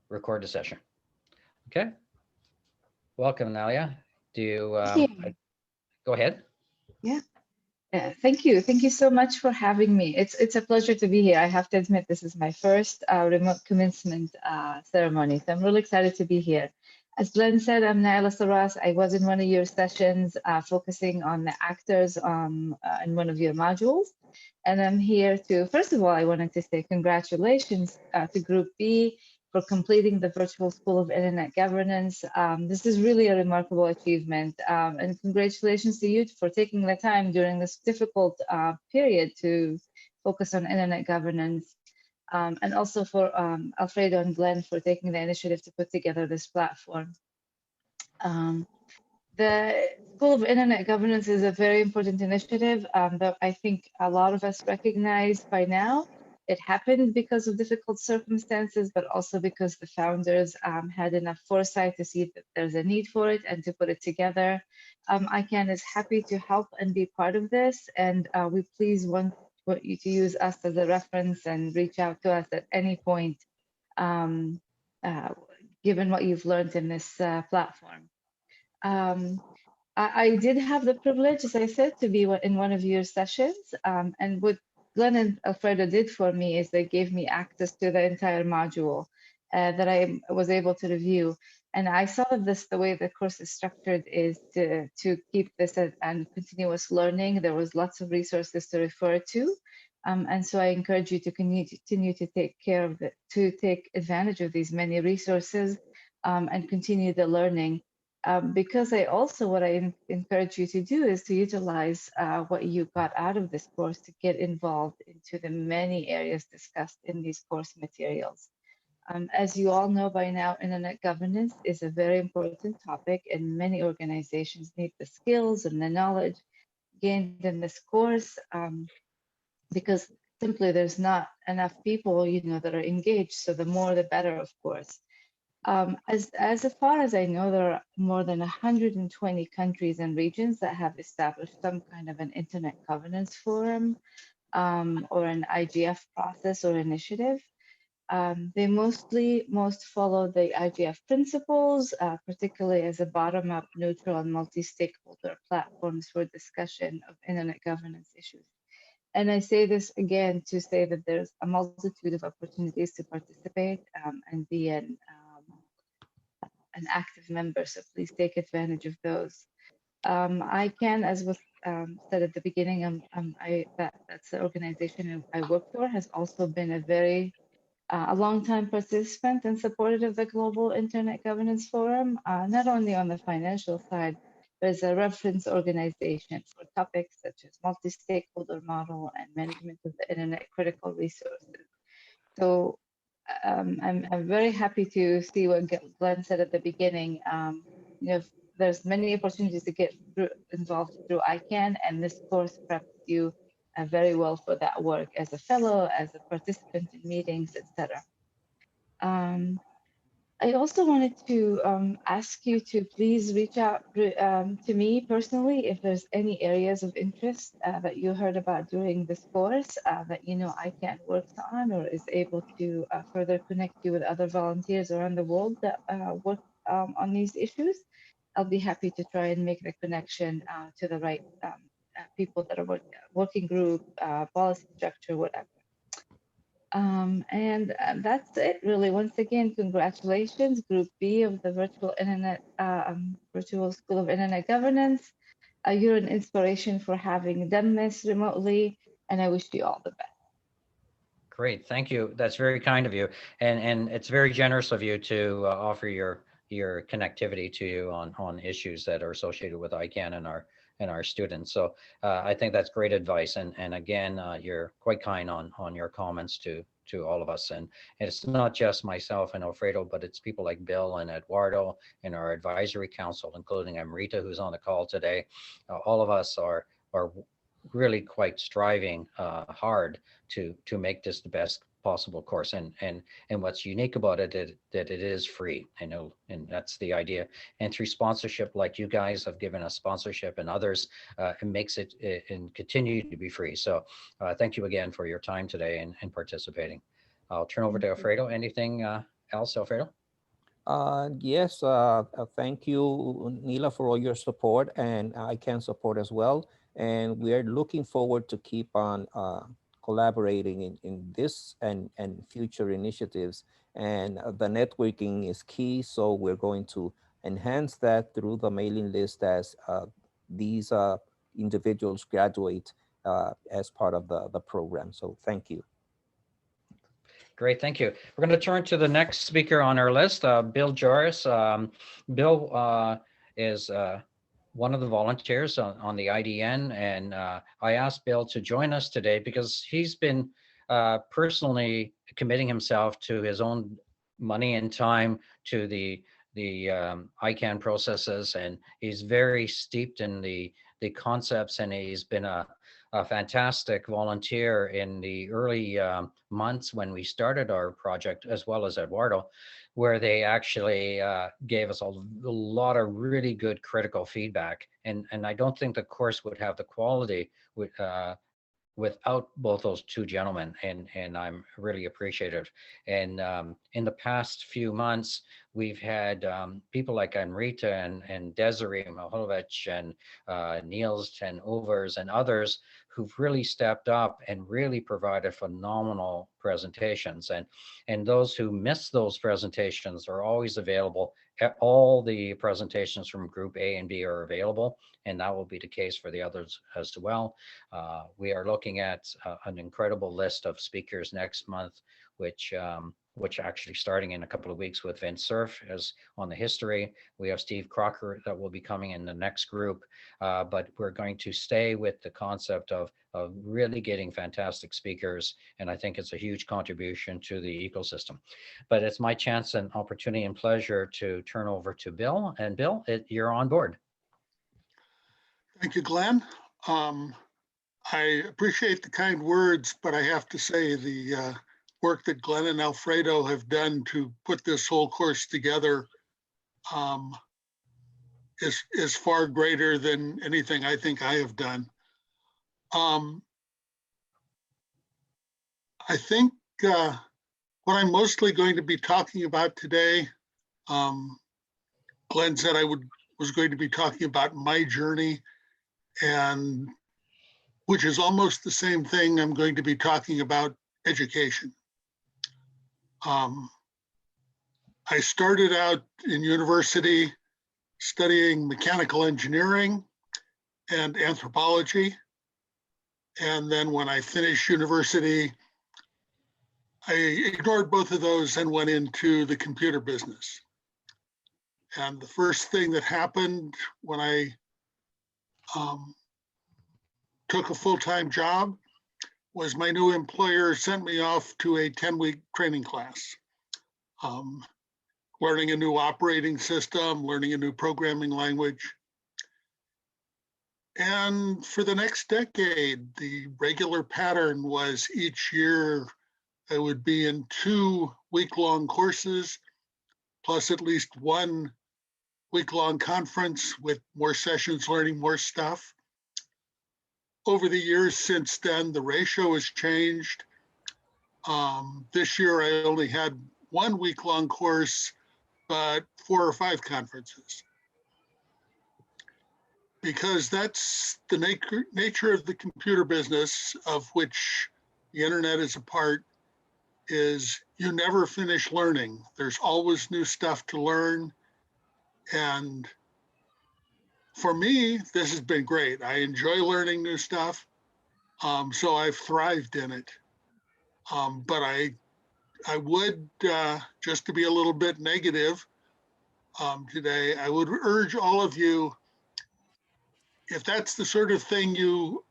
record the session. Okay. Welcome, Nalia. Do you go ahead? Yeah. Thank you. Thank you so much for having me. It's a pleasure to be here. I have to admit, this is my first remote commencement ceremony, so I'm really excited to be here. As Glenn said, I'm Naela Sarras. I was in one of your sessions focusing on the actors in one of your modules. And I'm here to, first of all, I wanted to say congratulations to Group B for completing the Virtual School of Internet Governance. This is really a remarkable achievement. And congratulations to you for taking the time during this difficult period to focus on internet governance. And also for Alfredo and Glenn for taking the initiative to put together this platform. The School of Internet Governance is a very important initiative that I think a lot of us recognize by now. It happened because of difficult circumstances, but also because the founders had enough foresight to see that there's a need for it and to put it together. ICANN is happy to help and be part of this, and we please want you to use us as a reference and reach out to us at any point, given what you've learned in this platform. I did have the privilege, as I said, to be in one of your sessions. And what Glenn and Alfredo did for me is they gave me access to the entire module that I was able to review. And I saw that the way the course is structured is to keep this and continuous learning. There was lots of resources to refer to. And so I encourage you to continue to take advantage of these many resources and continue the learning. Because what I encourage you to do is to utilize what you got out of this course to get involved into the many areas discussed in these course materials. As you all know by now, internet governance is a very important topic, and many organizations need the skills and the knowledge gained in this course because simply there's not enough people, that are engaged. So the more, the better, of course. As far as I know, there are more than 120 countries and regions that have established some kind of an internet governance forum or an IGF process or initiative. They most follow the IGF principles, particularly as a bottom-up, neutral, and multi-stakeholder platforms for discussion of internet governance issues. And I say this again to say that there's a multitude of opportunities to participate and be an active member, so please take advantage of those. ICANN, as was said at the beginning, that's the organization I work for, has also been a long-time participant and supporter of the Global Internet Governance Forum, not only on the financial side, but as a reference organization for topics such as multi-stakeholder model and management of the internet critical resources. So I'm very happy to see what Glenn said at the beginning. There's many opportunities to get involved through ICANN, and this course preps you very well for that work as a fellow, as a participant in meetings, etc. I also wanted to ask you to please reach out to me personally if there's any areas of interest that you heard about during this course that ICANN works on or is able to further connect you with other volunteers around the world that work on these issues. I'll be happy to try and make the connection to the right people that are working group, policy structure, whatever. And that's it, really. Once again, congratulations, Group B of the Virtual School of Internet Governance. You're an inspiration for having done this remotely, and I wish you all the best. Great, thank you. That's very kind of you, and it's very generous of you to offer your connectivity to you on issues that are associated with ICANN and our students. So I think that's great advice. And again, you're quite kind on your comments to all of us. And it's not just myself and Alfredo, but it's people like Bill and Eduardo and our advisory council, including Amrita, who's on the call today. All of us are really quite striving hard to make this the best possible course, and what's unique about it is that it is free. I know, and that's the idea. And through sponsorship, like you guys have given us sponsorship and others, it makes it and continue to be free. So thank you again for your time today and participating. I'll turn over to Alfredo. Anything else, Alfredo? Yes, thank you, Neela, for all your support, and I can support as well. And we are looking forward to keep on collaborating in this and future initiatives. And the networking is key, so we're going to enhance that through the mailing list as these individuals graduate as part of the program. So thank you. Great, thank you. We're going to turn to the next speaker on our list, Bill Jouris. Bill is one of the volunteers on the IDN, and I asked Bill to join us today because he's been personally committing himself to his own money and time to the ICANN processes, and he's very steeped in the concepts, and he's been a fantastic volunteer in the early months when we started our project, as well as Eduardo, where they actually gave us a lot of really good critical feedback. And I don't think the course would have the quality without both those two gentlemen, and I'm really appreciative. And in the past few months, we've had people like Amrita and Desiree Maholovich and Niels ten Overs and others who've really stepped up and really provided phenomenal presentations. And those who miss those presentations are always available. All the presentations from Group A and B are available, and that will be the case for the others as well. We are looking at an incredible list of speakers next month, which actually starting in a couple of weeks with Vince Cerf as on the history. We have Steve Crocker that will be coming in the next group, but we're going to stay with the concept of really getting fantastic speakers, and I think it's a huge contribution to the ecosystem. But it's my chance and opportunity and pleasure to turn over to Bill. And Bill, you're on board. Thank you, Glenn. I appreciate the kind words, but I have to say the work that Glenn and Alfredo have done to put this whole course together is far greater than anything I think I have done. I think what I'm mostly going to be talking about today, Glenn said I was going to be talking about my journey, and which is almost the same thing. I'm going to be talking about education. I started out in university studying mechanical engineering and anthropology. And then when I finished university, I ignored both of those and went into the computer business. And the first thing that happened when I took a full-time job was my new employer sent me off to a 10-week training class, learning a new operating system, learning a new programming language. And for the next decade, the regular pattern was each year I would be in 2 week-long courses, plus at least 1 week-long conference with more sessions, learning more stuff. Over the years since then, the ratio has changed. This year, I only had 1 week-long course, but 4 or 5 conferences. Because that's the nature of the computer business, of which the internet is a part, is you never finish learning. There's always new stuff to learn. And for me, this has been great. I enjoy learning new stuff. So I've thrived in it. But I would, just to be a little bit negative today, I would urge all of you, if that's the sort of thing you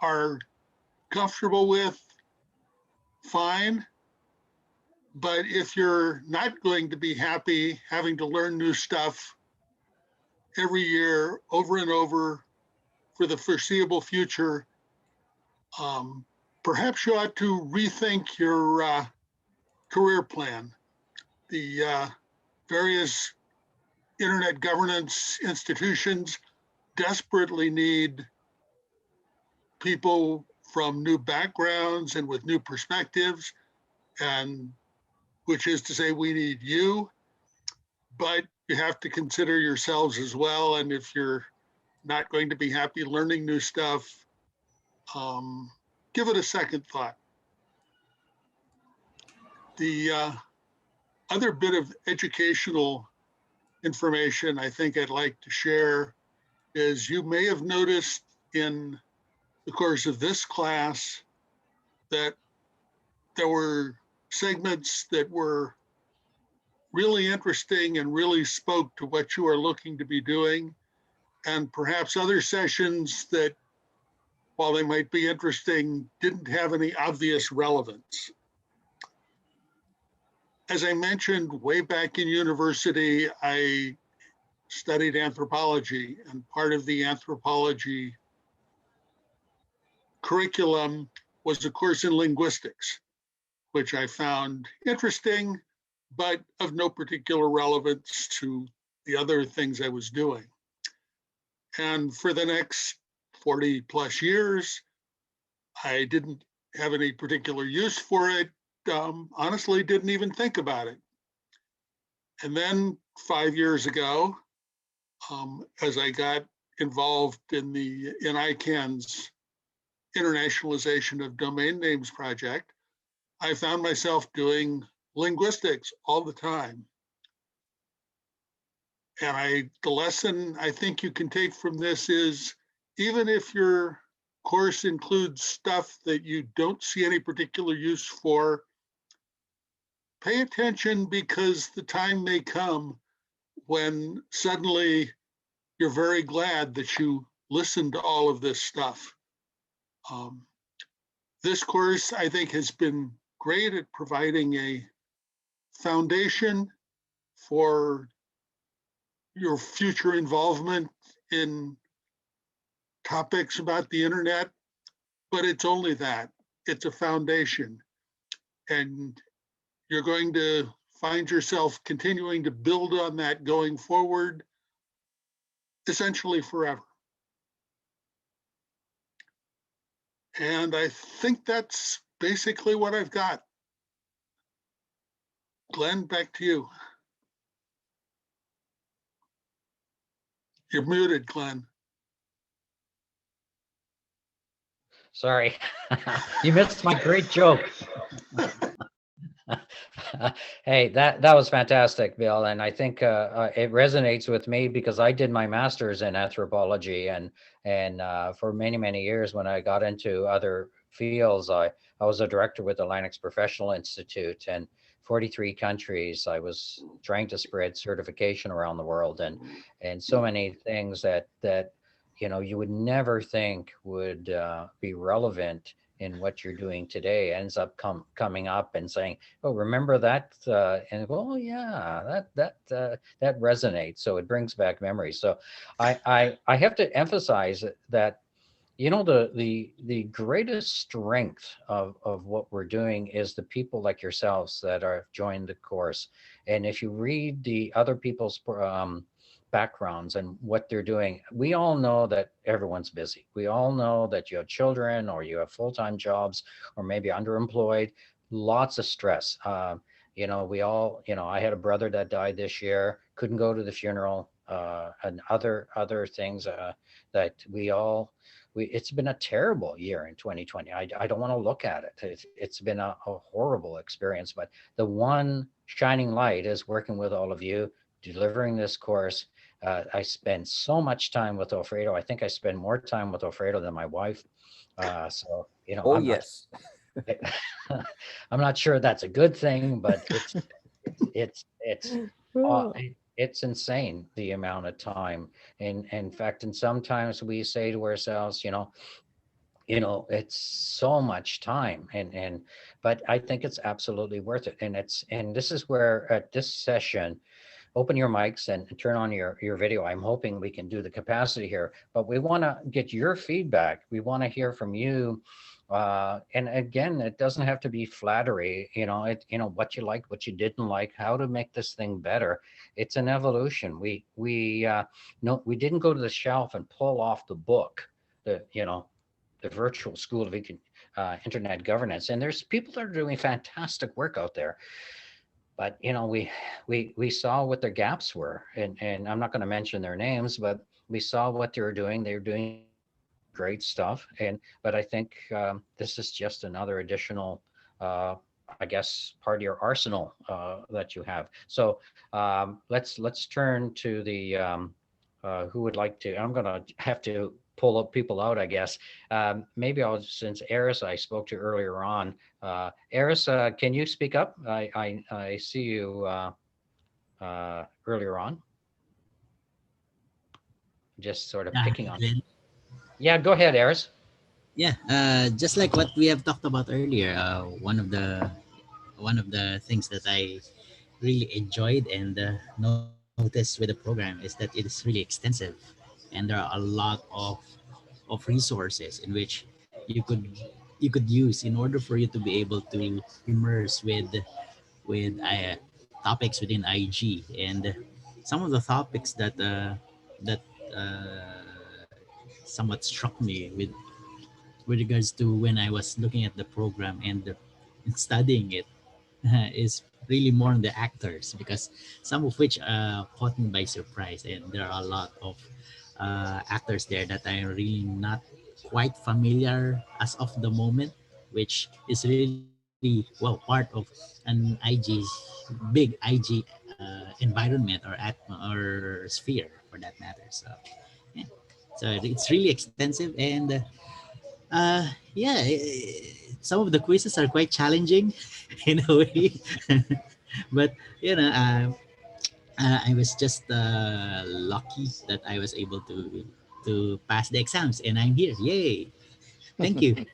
are comfortable with, fine. But if you're not going to be happy having to learn new stuff every year over and over for the foreseeable future, perhaps you ought to rethink your career plan. The various internet governance institutions desperately need people from new backgrounds and with new perspectives, and which is to say we need you. but you have to consider yourselves as well. And if you're not going to be happy learning new stuff, give it a second thought. The other bit of educational information I think I'd like to share is you may have noticed in the course of this class that there were segments that were really interesting and really spoke to what you are looking to be doing, and perhaps other sessions that, while they might be interesting, didn't have any obvious relevance. As I mentioned, way back in university, I studied anthropology, and part of the anthropology curriculum was a course in linguistics, which I found interesting, but of no particular relevance to the other things I was doing. And for the next 40 plus years, I didn't have any particular use for it. Honestly, didn't even think about it. And then 5 years ago, as I got involved in ICANN's internationalization of domain names project, I found myself doing linguistics all the time. And the lesson I think you can take from this is, even if your course includes stuff that you don't see any particular use for, pay attention, because the time may come when suddenly you're very glad that you listened to all of this stuff. This course, I think, has been great at providing a foundation for your future involvement in topics about the internet, but it's only that. It's a foundation. And you're going to find yourself continuing to build on that going forward, essentially forever. And I think that's basically what I've got. Glenn, back to you. You're muted, Glenn. Sorry, you missed my great joke. Hey, that was fantastic, Bill, and I think it resonates with me because I did my master's in anthropology, and for many years when I got into other fields, I was a director with the Linux Professional Institute, and 43 countries. I was trying to spread certification around the world, and so many things that you would never think would be relevant in what you're doing today ends up coming up and saying, "Oh, remember that?" And go, "Oh, yeah, that resonates." So it brings back memories. So I have to emphasize that the greatest strength of what we're doing is the people like yourselves that are joined the course. And if you read the other people's backgrounds and what they're doing, we all know that everyone's busy. We all know that you have children, or you have full-time jobs, or maybe underemployed, lots of stress. We all, I had a brother that died this year, couldn't go to the funeral, and other things that it's been a terrible year in 2020. I don't want to look at it. It's been a horrible experience, but the one shining light is working with all of you, delivering this course. I spend so much time with Alfredo. I think I spend more time with Alfredo than my wife. So, Oh, yes. I'm not sure that's a good thing, but it's insane the amount of time. And in fact, and sometimes we say to ourselves, it's so much time, but I think it's absolutely worth it. And this is where at this session, open your mics and turn on your video. I'm hoping we can do the capacity here, but we want to get your feedback. We want to hear from you. And again, it doesn't have to be flattery, what you like, what you didn't like, how to make this thing better. It's an evolution. We didn't go to the shelf and pull off the book, the Virtual School of Internet Governance. And there's people that are doing fantastic work out there. but we saw what their gaps were, and I'm not going to mention their names, but we saw what they were doing. They were doing great stuff, but I think this is just another additional, I guess, part of your arsenal that you have. So let's turn to the who would like to. I'm gonna have to pull up people out, I guess. Maybe I'll, since Eris I spoke to earlier on. Eris, can you speak up? I see you earlier on, just sort of Yeah, picking on. Glenn. Yeah, go ahead, Eris. Yeah, just like what we have talked about earlier, one of the things that I really enjoyed and noticed with the program is that it is really extensive, and there are a lot of resources in which you could use in order for you to be able to immerse with topics within IG. And some of the topics that somewhat struck me with regards to when I was looking at the program and studying it is really more on the actors, because some of which caught me by surprise, and there are a lot of actors there that I'm really not quite familiar as of the moment, which is really part of an big IG environment or sphere for that matter. So yeah, so it's really extensive, and yeah, some of the quizzes are quite challenging in a way, but you know, I was just lucky that I was able to pass the exams, and I'm here. Yay! Thank you.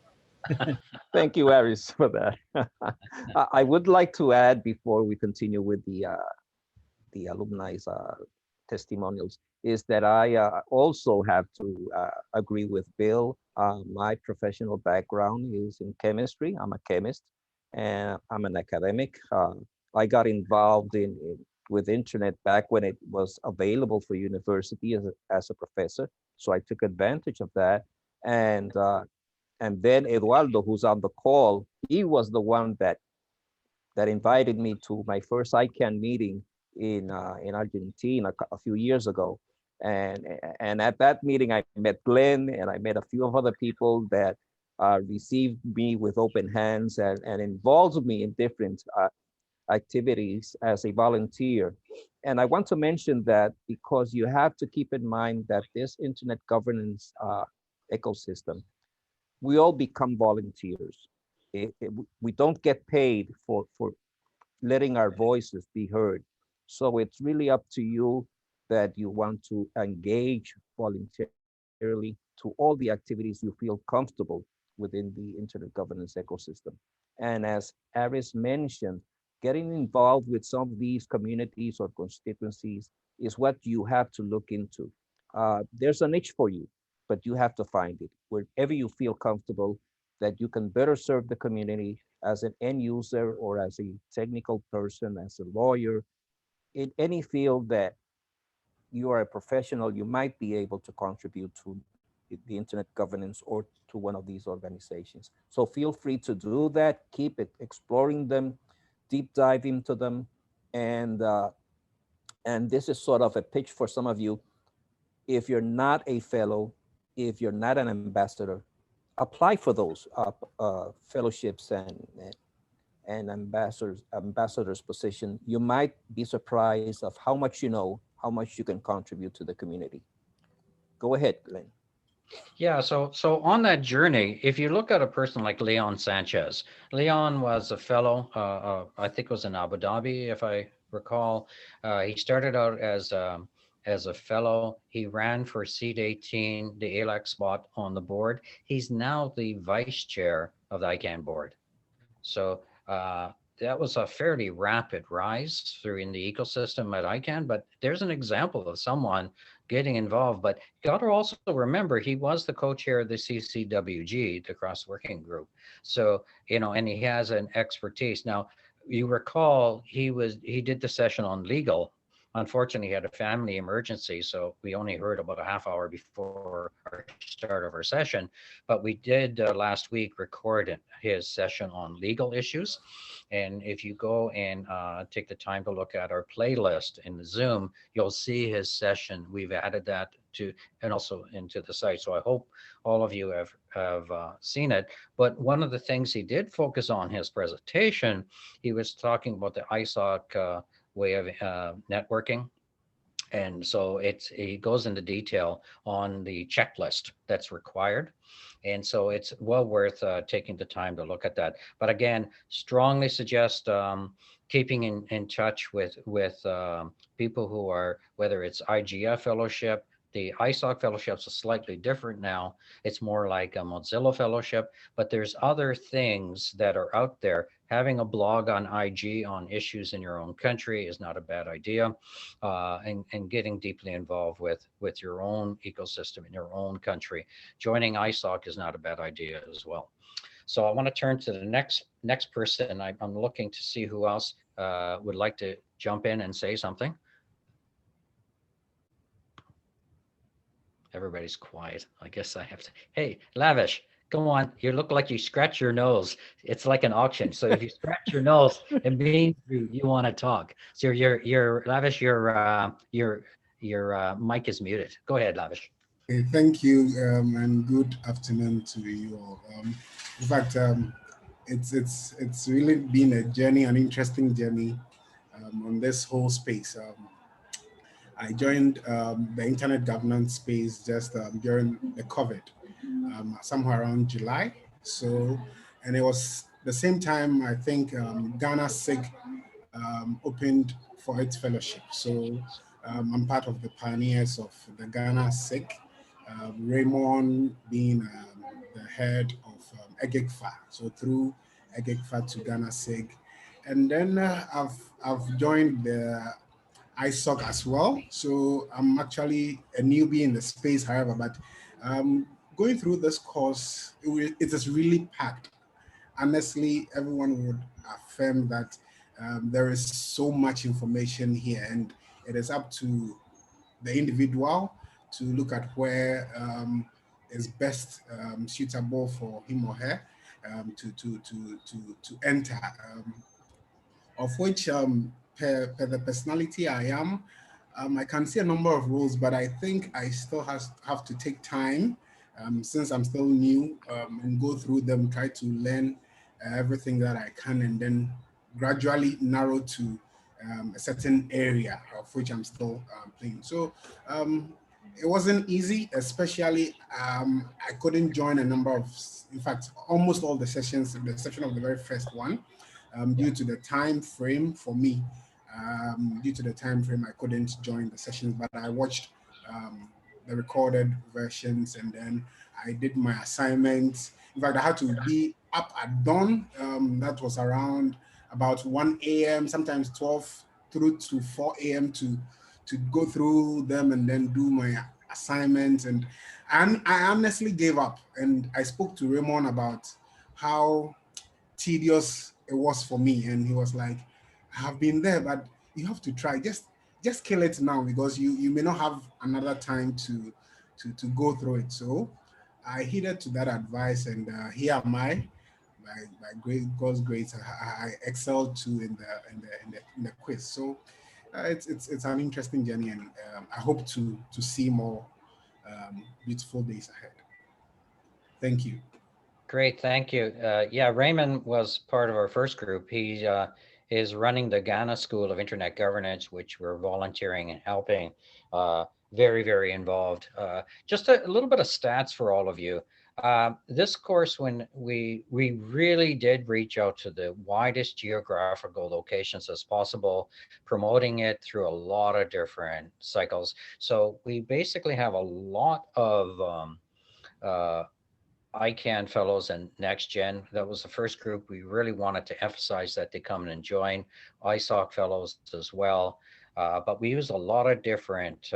Thank you, Aris, for that. I would like to add before we continue with the alumni's testimonials is that I also have to agree with Bill. My professional background is in chemistry. I'm a chemist and I'm an academic. I got involved with internet back when it was available for university as a professor. So I took advantage of that. And then Eduardo, who's on the call, he was the one that invited me to my first ICANN meeting in Argentina a few years ago. And at that meeting, I met Glenn and I met a few of other people that received me with open hands and involved me in different activities as a volunteer. And I want to mention that because you have to keep in mind that this internet governance ecosystem, we all become volunteers. We don't get paid for letting our voices be heard. So it's really up to you that you want to engage voluntarily to all the activities you feel comfortable within the internet governance ecosystem. And as Aris mentioned, getting involved with some of these communities or constituencies is what you have to look into. There's a niche for you, but you have to find it wherever you feel comfortable that you can better serve the community as an end user or as a technical person, as a lawyer, in any field that you are a professional, you might be able to contribute to the internet governance or to one of these organizations. So feel free to do that, keep it exploring them, deep dive into them. And this is sort of a pitch for some of you. If you're not a fellow, if you're not an ambassador, apply for those fellowships and ambassadors position. You might be surprised of how much you know, how much you can contribute to the community. Go ahead, Glenn. Yeah, so on that journey, if you look at a person like Leon Sanchez, Leon was a fellow, I think it was in Abu Dhabi, if I recall. He started out as a fellow. He ran for seat 18, the ALAC spot on the board. He's now the vice chair of the ICANN board. So that was a fairly rapid rise through in the ecosystem at ICANN, but there's an example of someone getting involved. But you got to also remember he was the co-chair of the CCWG, the Cross Working Group. So, and he has an expertise. Now, you recall he did the session on legal unfortunately, he had a family emergency, so we only heard about a half hour before our start of our session. But we did last week record his session on legal issues. And if you go and take the time to look at our playlist in the Zoom, you'll see his session. We've added that to and also into the site. So I hope all of you have seen it. But one of the things he did focus on his presentation, he was talking about the ISOC way of networking. And so he goes into detail on the checklist that's required. And so it's well worth taking the time to look at that. But again, strongly suggest keeping in touch with people who are, whether it's IGF fellowship. The ISOC fellowships are slightly different now. It's more like a Mozilla fellowship, but there's other things that are out there. Having a blog on IG on issues in your own country is not a bad idea, and getting deeply involved with your own ecosystem in your own country. Joining ISOC is not a bad idea as well. So I want to turn to the next person. I'm looking to see who else would like to jump in and say something. Everybody's quiet. I guess I have to. Hey, Lavish, come on. You look like you scratch your nose. It's like an auction. So if you scratch your nose, it means you want to talk. So you're Lavish. Your mic is muted. Go ahead, Lavish. Okay, thank you, and good afternoon to you all. In fact, it's really been a journey, an interesting journey on this whole space. I joined the internet governance space just during the COVID, somewhere around July. So, and it was the same time I think Ghana SIG opened for its fellowship. So I'm part of the pioneers of the Ghana SIG, Raymond being the head of EGIGFA. So through EGIGFA to Ghana SIG. And then I've joined the ISOC as well. So I'm actually a newbie in the space, however, but going through this course, it is really packed. Honestly, everyone would affirm that there is so much information here, and it is up to the individual to look at where is best suitable for him or her to enter, of which per the personality I am, I can see a number of roles, but I think I still have to take time since I'm still new and go through them, try to learn everything that I can, and then gradually narrow to a certain area of which I'm still playing. So it wasn't easy, especially I couldn't join a number of, in fact, almost all the sessions, the exception of the very first one, due to the time frame for me. Due to the time frame, I couldn't join the sessions, but I watched the recorded versions, and then I did my assignments. In fact, I had to be up at dawn. That was around about 1 a.m., sometimes 12 through to 4 a.m. to go through them and then do my assignments. And I honestly gave up. And I spoke to Raymond about how tedious it was for me. And he was like, I have been there, but you have to try. Just kill it now, because you may not have another time to go through it. So I heeded to that advice, and here am I. By God's grace, I excelled too in the quiz. So it's an interesting journey, and I hope to see more beautiful days ahead. Thank you. Great, thank you. Yeah, Raymond was part of our first group. He is running the Ghana School of Internet Governance, which we're volunteering and helping. Very, very involved. Just a little bit of stats for all of you. This course, when we really did reach out to the widest geographical locations as possible, promoting it through a lot of different cycles. So we basically have a lot of ICANN fellows and Next Gen. That was the first group. We really wanted to emphasize that they come and join. ISOC fellows as well. But we use a lot of different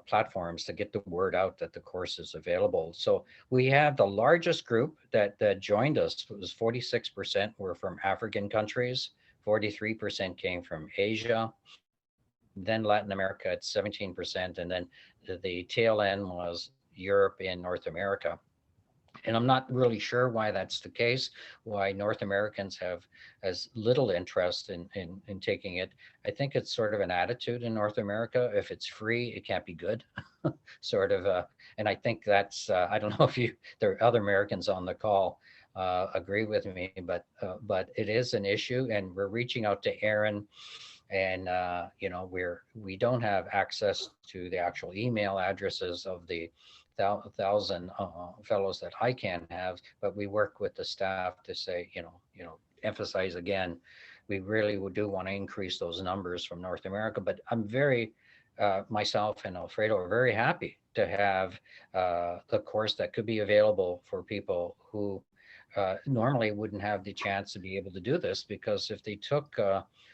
platforms to get the word out that the course is available. So we have the largest group that joined us. It was 46% were from African countries, 43% came from Asia, then Latin America at 17%, and then the tail end was Europe and North America. And I'm not really sure why that's the case, why North Americans have as little interest in taking it. I think it's sort of an attitude in North America. If it's free, it can't be good, sort of. And I think that's, I don't know if there are other Americans on the call agree with me, but it is an issue, and we're reaching out to Aaron, and we don't have access to the actual email addresses of the thousand fellows that ICANN have, but we work with the staff to say, emphasize again, we really do want to increase those numbers from North America. But I'm very, myself and Alfredo are very happy to have the course that could be available for people who normally wouldn't have the chance to be able to do this, because if they took,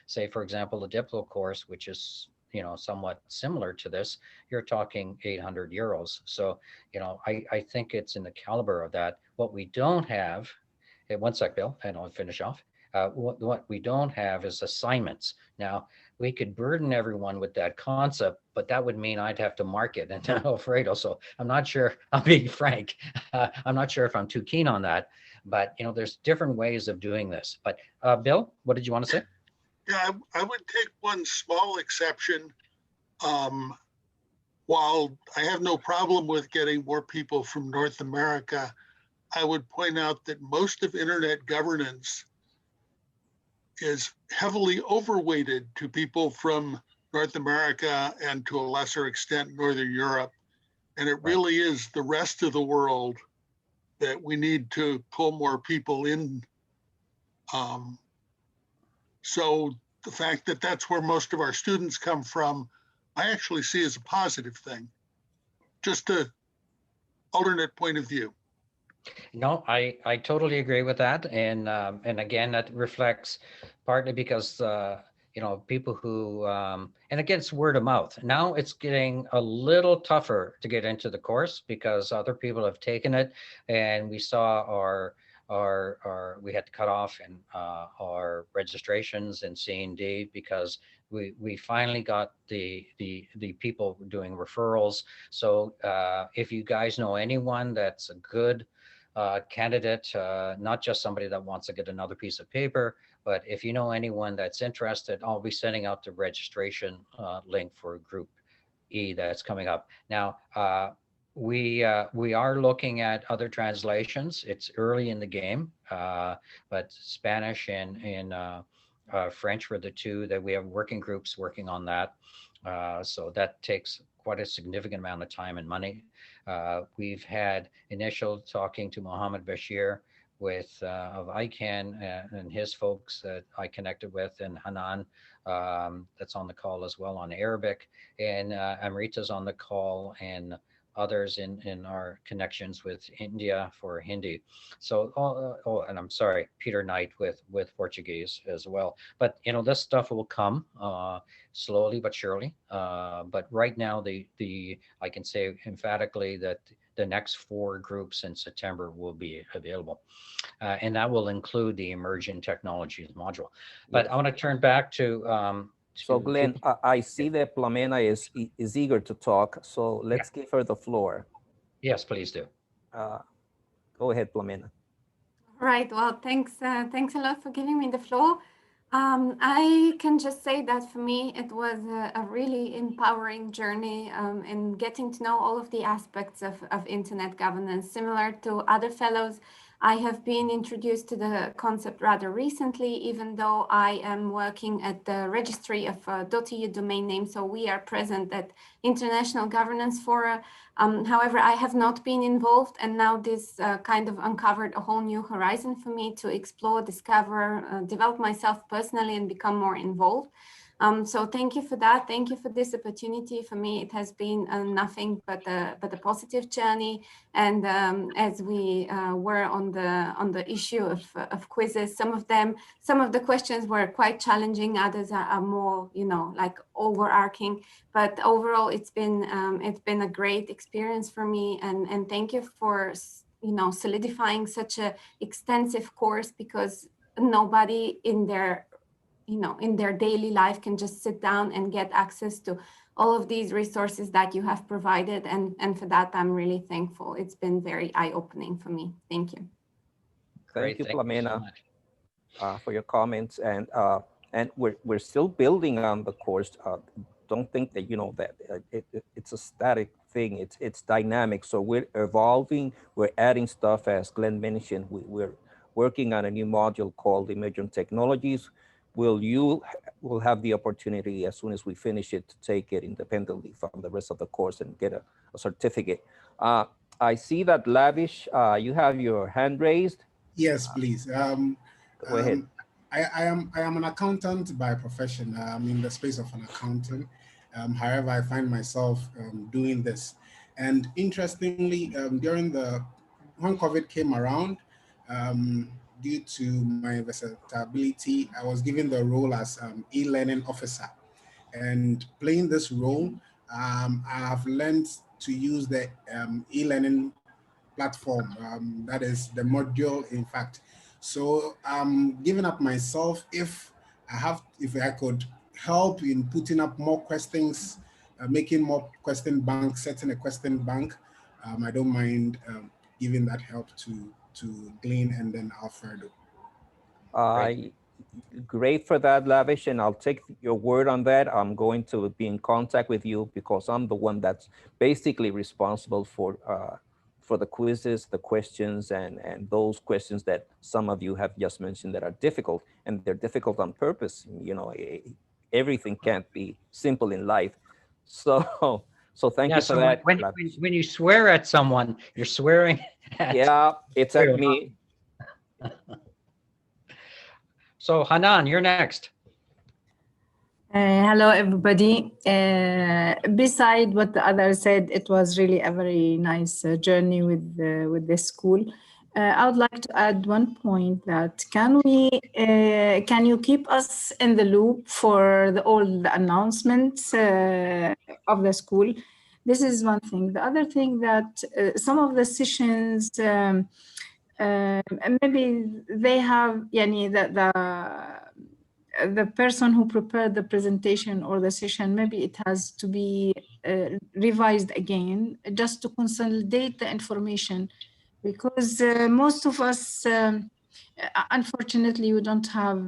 say, for example, the Diplo course, which is somewhat similar to this, you're talking 800 euros. So, I think it's in the caliber of that. What we don't have, one sec, Bill, and I'll finish off. What we don't have is assignments. Now, we could burden everyone with that concept, but that would mean I'd have to market and Alfredo. So I'm not sure, I'm being frank, I'm not sure if I'm too keen on that, but there's different ways of doing this. But Bill, what did you want to say? Yeah, I would take one small exception. While I have no problem with getting more people from North America, I would point out that most of internet governance is heavily overweighted to people from North America and to a lesser extent, Northern Europe. And it really is the rest of the world that we need to pull more people in. So the fact that that's where most of our students come from, I actually see as a positive thing. Just an alternate point of view. No, I totally agree with that, and again, that reflects partly because people who and again, it's word of mouth. Now it's getting a little tougher to get into the course because other people have taken it, and we saw we had to cut off and our registrations in C&D because we finally got the people doing referrals. So if you guys know anyone that's a good candidate, not just somebody that wants to get another piece of paper, but if you know anyone that's interested, I'll be sending out the registration link for Group E that's coming up. Now, we are looking at other translations. It's early in the game, but Spanish and French were the two that we have working groups working on that. So that takes quite a significant amount of time and money. We've had initial talking to Mohammed Bashir of ICANN and his folks that I connected with, and Hanan that's on the call as well on Arabic, and Amrita's on the call, and others in our connections with India for Hindi. So, and I'm sorry, Peter Knight with Portuguese as well. But this stuff will come slowly but surely. But right now, I can say emphatically that the next 4 groups in September will be available, and that will include the emerging technologies module. But yes. I want to turn back to. So Glenn, I see that Plamena is eager to talk, so let's give her the floor. Yes, please do. Go ahead, Plamena. Right. Well, thanks a lot for giving me the floor. I can just say that for me, it was a really empowering journey in getting to know all of the aspects of internet governance. Similar to other fellows, I have been introduced to the concept rather recently, even though I am working at the registry of .eu domain name. So we are present at International Governance Fora. However, I have not been involved, and now this kind of uncovered a whole new horizon for me to explore, discover, develop myself personally and become more involved. So thank you for that. Thank you for this opportunity. For me, it has been nothing but a positive journey. And as we were on the issue of quizzes, some of the questions were quite challenging. Others are more, like overarching. But overall, it's been a great experience for me. And thank you for solidifying such a extensive course, because nobody in their in their daily life can just sit down and get access to all of these resources that you have provided. And for that, I'm really thankful. It's been very eye-opening for me. Thank you. Thank you, Thank you so Plamena, much. for your comments. And we're still building on the course. Don't think that that it's a static thing. It's dynamic. So we're evolving. We're adding stuff, as Glenn mentioned. We're working on a new module called Emerging Technologies. You will have the opportunity as soon as we finish it to take it independently from the rest of the course and get a certificate. I see that Lavish, you have your hand raised. Yes, please. Go ahead. I am an accountant by profession. I'm in the space of an accountant. However, I find myself doing this. And interestingly, when COVID came around, due to my versatility, I was given the role as e-learning officer. And playing this role, I have learned to use the e-learning platform, that is the module, in fact. So I'm giving up myself if I could help in putting up more questions, making more question banks, setting a question bank. I don't mind giving that help to Glenn and then Alfredo. Great for that, Lavish, and I'll take your word on that. I'm going to be in contact with you because I'm the one that's basically responsible for the quizzes, the questions, and those questions that some of you have just mentioned that are difficult, and they're difficult on purpose. Everything can't be simple in life. So thank you for that. When you swear at someone, you're swearing at... Yeah, it's at me. So Hanan, you're next. Hello, everybody. Beside what the others said, it was really a very nice journey with this school. I would like to add one point that can you keep us in the loop for all the announcements of the school? This is one thing. The other thing that some of the sessions, maybe they have, the person who prepared the presentation or the session, maybe it has to be revised again just to consolidate the information, because most of us, unfortunately, we don't have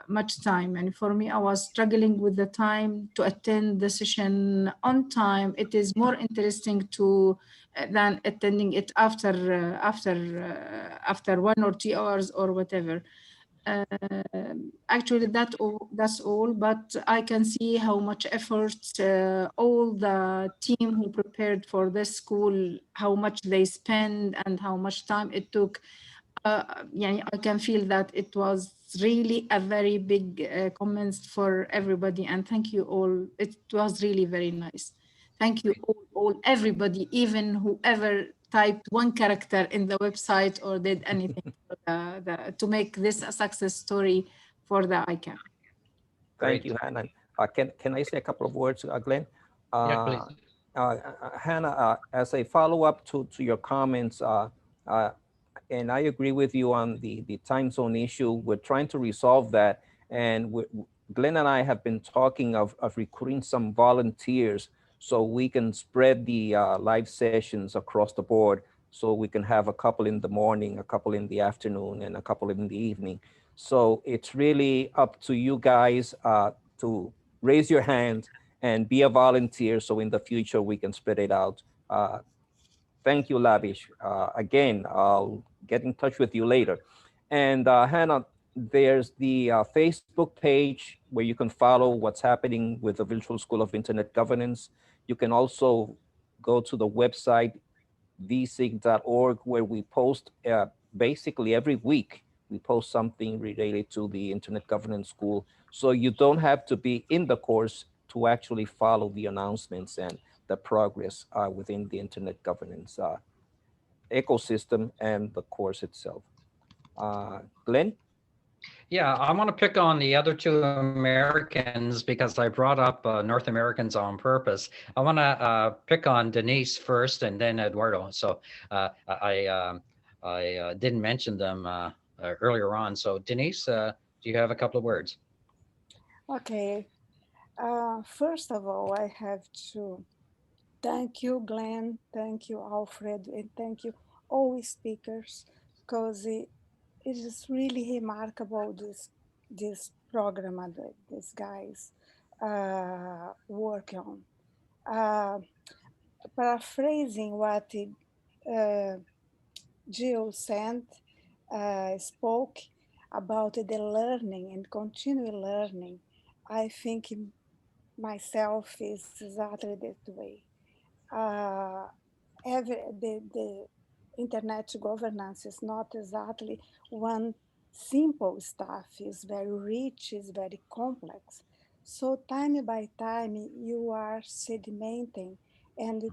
much time. And for me, I was struggling with the time to attend the session on time. It is more interesting than attending it after 1 or 2 hours or whatever. Actually, that's all, but I can see how much effort all the team who prepared for this school, how much they spend and how much time it took. I can feel that it was really a very big comments for everybody, and thank you all. It was really very nice. Thank you all everybody, even whoever typed one character in the website or did anything to make this a success story for the ICANN. Thank you, Hannah. Can I say a couple of words, Glenn? Yeah, please. Hannah, as a follow-up to your comments, and I agree with you on the time zone issue. We're trying to resolve that. And Glenn and I have been talking of recruiting some volunteers so we can spread the live sessions across the board. So we can have a couple in the morning, a couple in the afternoon, and a couple in the evening. So it's really up to you guys to raise your hand and be a volunteer. So in the future, we can spread it out. Thank you, Lavish. Again, I'll get in touch with you later. And Hannah, there's the Facebook page where you can follow what's happening with the Virtual School of Internet Governance. You can also go to the website, vsig.org, where we post basically every week. We post something related to the Internet Governance School. So you don't have to be in the course to actually follow the announcements and the progress within the Internet Governance ecosystem and the course itself. Glenn? Yeah, I want to pick on the other two Americans because I brought up North Americans on purpose. I want to pick on Denise first and then Eduardo. So I didn't mention them earlier on. So Denise, do you have a couple of words? Okay. First of all, I have to thank you, Glenn. Thank you, Alfred, and thank you all speakers, because it is really remarkable this program that these guys work on. Uh, Paraphrasing what uh, Jill sent, spoke about the learning and continual learning, I think myself is exactly that way. Uh, the internet governance is not exactly one simple stuff. It's very rich, it's very complex. So time by time, you are sedimenting and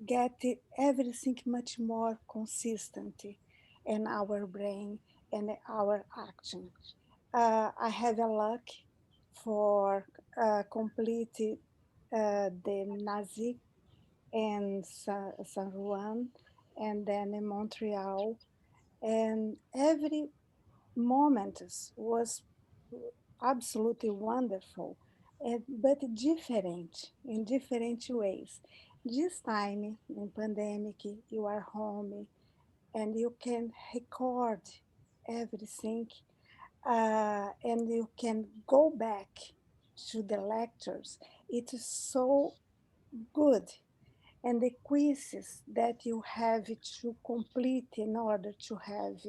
get everything much more consistent in our brain and our action. I have a luck for complete the Nazi and San Juan, and then in Montreal, and every moment was absolutely wonderful, but different in different ways. This time in pandemic, you are home and you can record everything, and you can go back to the lectures. It is so good, and the quizzes that you have to complete in order to have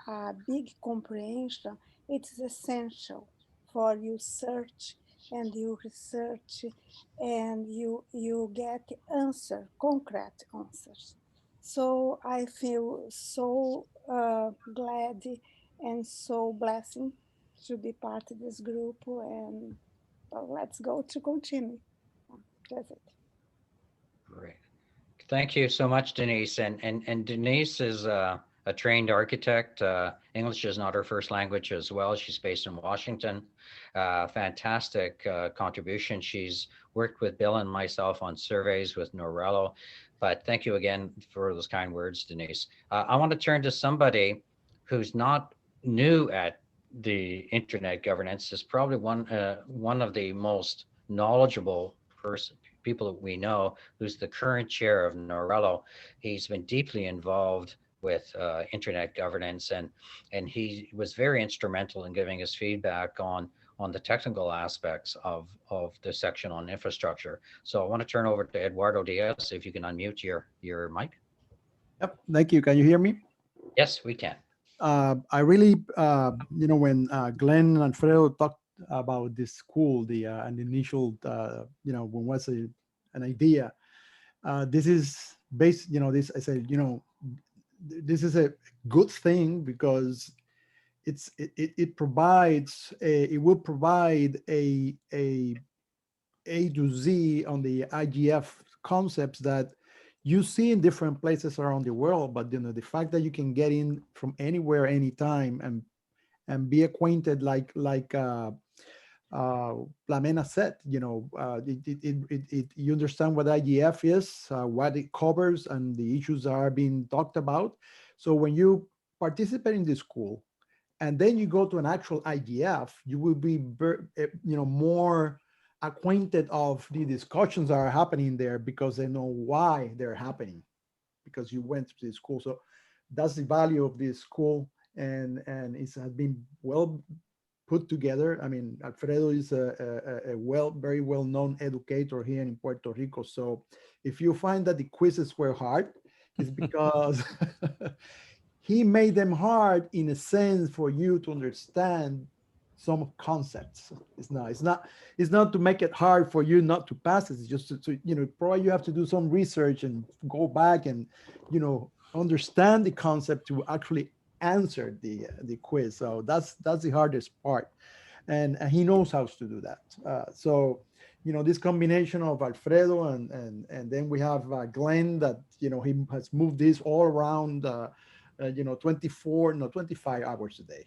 a big comprehension, it's essential for you search and you research, and you get answer, concrete answers. So I feel so glad and so blessing to be part of this group, and let's go to continue. That's it. Great. Thank you so much, Denise. And Denise is a trained architect. English is not her first language as well. She's based in Washington. Fantastic contribution. She's worked with Bill and myself on surveys with Norello. But thank you again for those kind words, Denise. I want to turn to somebody who's not new at the internet governance. Is probably one of the most knowledgeable people that we know, who's the current chair of Norello. He's been deeply involved with internet governance, and he was very instrumental in giving us feedback on the technical aspects of the section on infrastructure. So I want to turn over to Eduardo Diaz, if you can unmute your mic. Yep, thank you. Can you hear me? Yes, we can. I really, when Glenn and Alfredo talked about this school, an initial, when was an idea, this is based, this, I said, this is a good thing because it provides, it will provide a to Z on the IGF concepts that you see in different places around the world, but the fact that you can get in from anywhere, anytime, and be acquainted, like Plamena said, you understand what IGF is, what it covers, and the issues that are being talked about. So when you participate in this school, and then you go to an actual IGF, you will be, more acquainted of the discussions that are happening there because they know why they're happening, because you went to the school. So that's the value of this school, and it has been well put together. I mean, Alfredo is a very well-known educator here in Puerto Rico. So if you find that the quizzes were hard, it's because he made them hard in a sense for you to understand some concepts. It's not to make it hard for you not to pass it. It's just to probably you have to do some research and go back and understand the concept to actually answer the quiz. So that's the hardest part, and he knows how to do that. So this combination of Alfredo and then we have Glenn, that he has moved this all around 25 hours a day.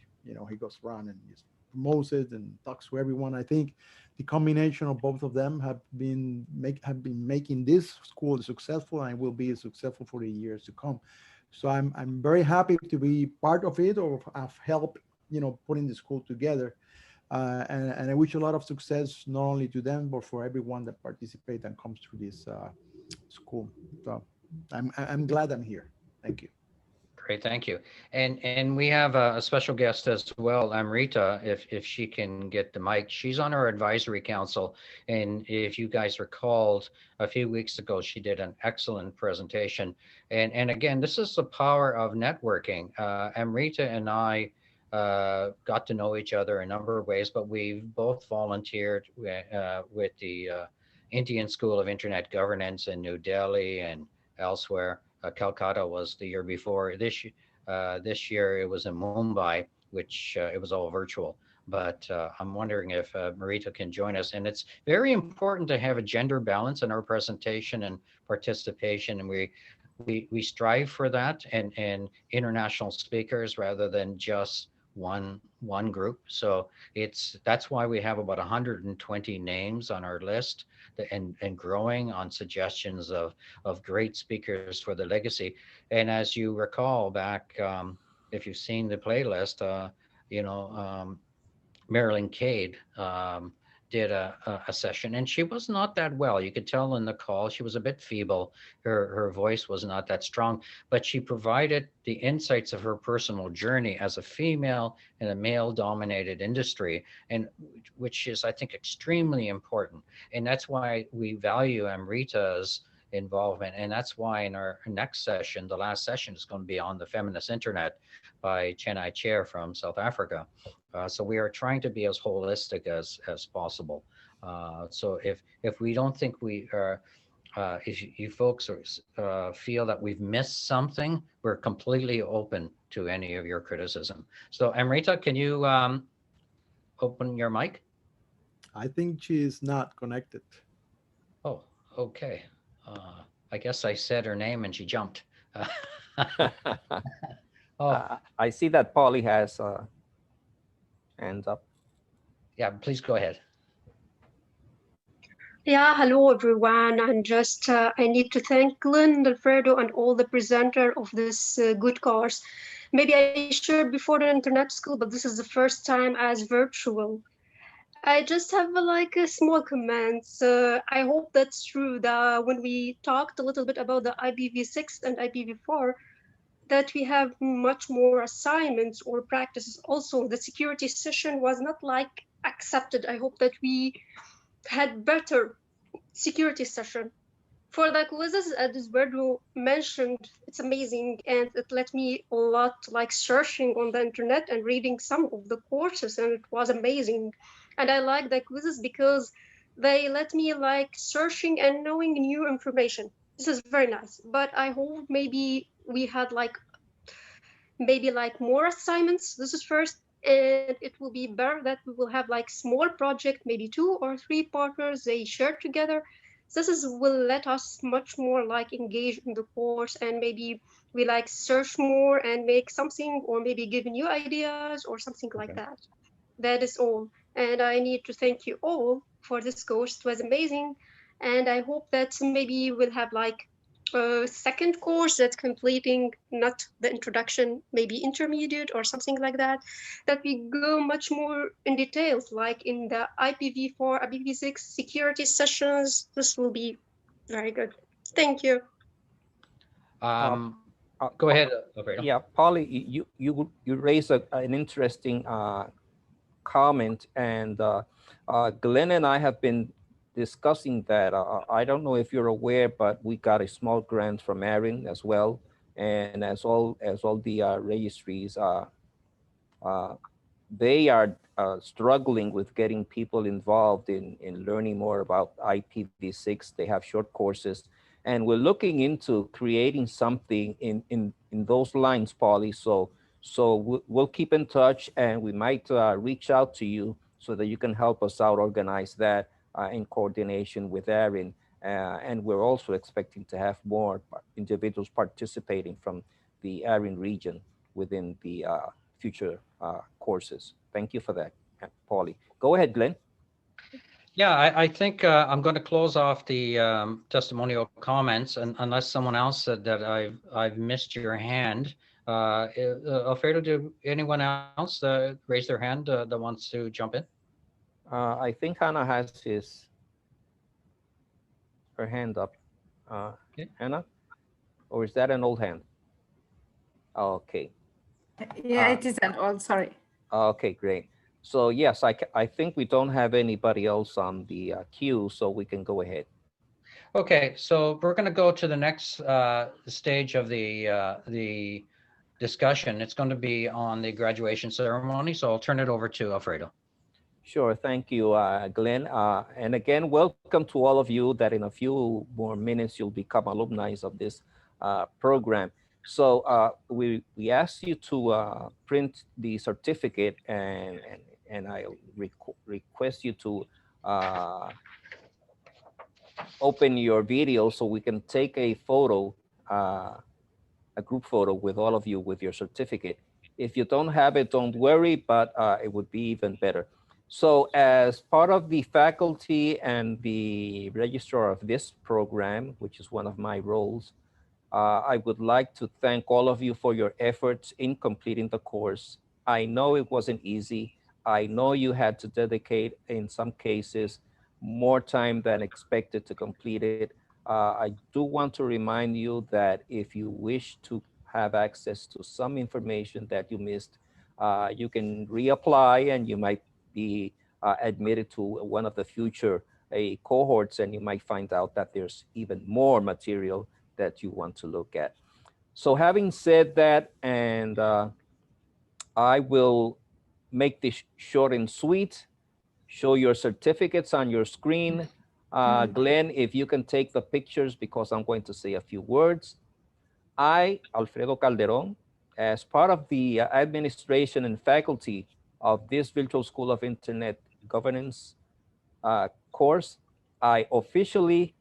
He goes around and just promotes it and talks to everyone. I think the combination of both of them have been making this school successful, and will be successful for the years to come. So I'm very happy to be part of it, or have helped putting the school together. And I wish a lot of success, not only to them, but for everyone that participates and comes through this school. So I'm glad I'm here. Thank you. Great, thank you. And we have a special guest as well, Amrita, if she can get the mic. She's on our advisory council, and if you guys recalled, a few weeks ago, she did an excellent presentation. And again, this is the power of networking. Amrita and I got to know each other a number of ways, but we've both volunteered with the Indian School of Internet Governance in New Delhi and elsewhere. Calcutta was the year before. This year it was in Mumbai, which it was all virtual. But I'm wondering if Marita can join us. And it's very important to have a gender balance in our presentation and participation. And we strive for that and international speakers rather than just one group. So that's why we have about 120 names on our list and growing on suggestions of great speakers for the legacy. And as you recall back, if you've seen the playlist, Marilyn Cade did a session, and she was not that well. You could tell in the call she was a bit feeble. Her voice was not that strong, but she provided the insights of her personal journey as a female in a male-dominated industry, and which is, I think, extremely important. And that's why we value Amrita's involvement, and that's why in our next session, the last session, is going to be on the feminist internet by Chennai Chair from South Africa. So we are trying to be as holistic as possible. So if we don't think we are, if you folks feel that we've missed something, we're completely open to any of your criticism. So Amrita, can you open your mic? I think she's not connected. Oh, okay. I guess I said her name and she jumped. I see that Polly has hands up. Yeah, please go ahead. Yeah, hello everyone. And just I need to thank Glenn, Alfredo, and all the presenter of this good course. Maybe I shared before the internet school, but this is the first time as virtual. I just have like a small comment. I hope that's true that when we talked a little bit about the IPv6 and IPv4, that we have much more assignments or practices. Also, the security session was not like accepted. I hope that we had better security session. For the quizzes, as Eduardo mentioned, it's amazing, and it let me a lot like searching on the internet and reading some of the courses, and it was amazing. And I like the quizzes because they let me like searching and knowing new information. This is very nice, but I hope maybe we had like more assignments. This is first, and it will be better that we will have like small project, maybe 2 or 3 partners they share together. Will let us much more like engage in the course, and maybe we like search more and make something, or maybe give new ideas or something like that. That is all. And I need to thank you all for this course. It was amazing. And I hope that maybe we'll have like a second course that's completing not the introduction, maybe intermediate or something like that, that we go much more in details, like in the IPv4, IPv6 security sessions. This will be very good. Thank you. Go ahead, Alfredo. Yeah, Polly, you raised an interesting comment, and Glenn and I have been discussing that. I don't know if you're aware, but we got a small grant from ARIN as well, and as all the registries, they are struggling with getting people involved in learning more about IPv6. They have short courses, and we're looking into creating something in those lines, Polly. So we'll keep in touch, and we might reach out to you so that you can help us out organize that in coordination with ARIN. And we're also expecting to have more individuals participating from the ARIN region within the future courses. Thank you for that, Paulie. Go ahead, Glenn. Yeah, I think I'm going to close off the testimonial comments, and unless someone else said that I've missed your hand. Alfredo, do anyone else raise their hand that wants to jump in? I think Hannah has her hand up. Okay. Hannah, or is that an old hand? Okay. Yeah, it is an old, sorry. Okay, great. So yes, I think we don't have anybody else on the queue, so we can go ahead. Okay, so we're going to go to the next stage of the discussion. It's going to be on the graduation ceremony. So I'll turn it over to Alfredo. Sure, thank you, Glenn. And again, welcome to all of you that in a few more minutes you'll become alumni of this program. So we asked you to print the certificate, and I request you to open your video so we can take a photo, a group photo with all of you with your certificate. If you don't have it, don't worry, but it would be even better. So as part of the faculty and the registrar of this program, which is one of my roles, I would like to thank all of you for your efforts in completing the course. I know it wasn't easy. I know you had to dedicate, in some cases, more time than expected to complete it. I do want to remind you that if you wish to have access to some information that you missed, you can reapply and you might be admitted to one of the future cohorts, and you might find out that there's even more material that you want to look at. So having said that, and I will make this short and sweet, show your certificates on your screen. Glenn, if you can take the pictures because I'm going to say a few words. I, Alfredo Calderon, as part of the administration and faculty of this Virtual School of Internet Governance course, I officially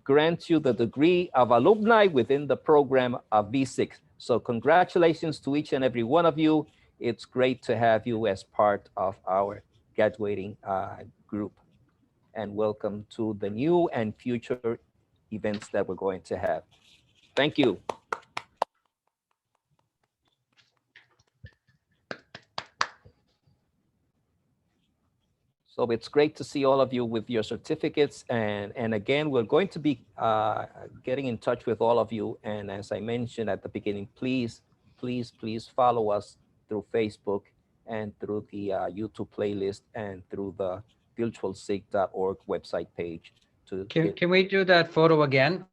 grant you the degree of alumni within the program of VSIG. So congratulations to each and every one of you. It's great to have you as part of our graduating group. And welcome to the new and future events that we're going to have. Thank you. So it's great to see all of you with your certificates. And again, we're going to be getting in touch with all of you. And as I mentioned at the beginning, please follow us through Facebook and through the YouTube playlist and through the virtualsig.org website page. Can we do that photo again?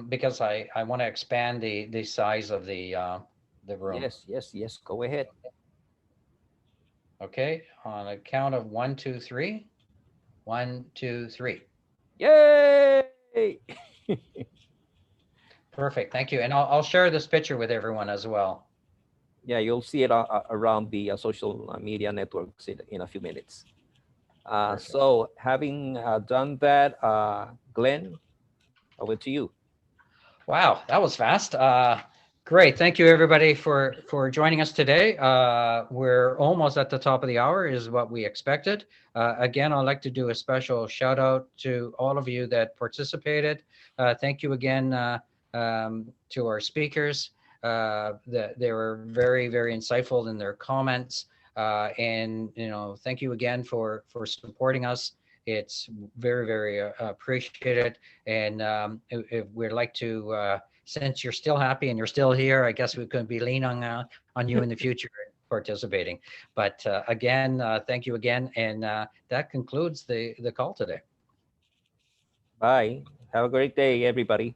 Because I want to expand the size of the room. Yes, go ahead. Okay, on a count of 1, 2, 3. 1, 2, 3. Yay! Perfect, thank you. And I'll share this picture with everyone as well. Yeah, you'll see it around the social media networks in a few minutes. So having done that, Glenn, over to you. Wow, that was fast. Great. Thank you, everybody, for joining us today. We're almost at the top of the hour is what we expected. Again, I'd like to do a special shout out to all of you that participated. Thank you again to our speakers. They were very, very insightful in their comments. And, thank you again for supporting us. It's very, very appreciated. And we'd like to, since you're still happy and you're still here, I guess we could be leaning on you in the future participating. But again, thank you again. And that concludes the call today. Bye. Have a great day, everybody.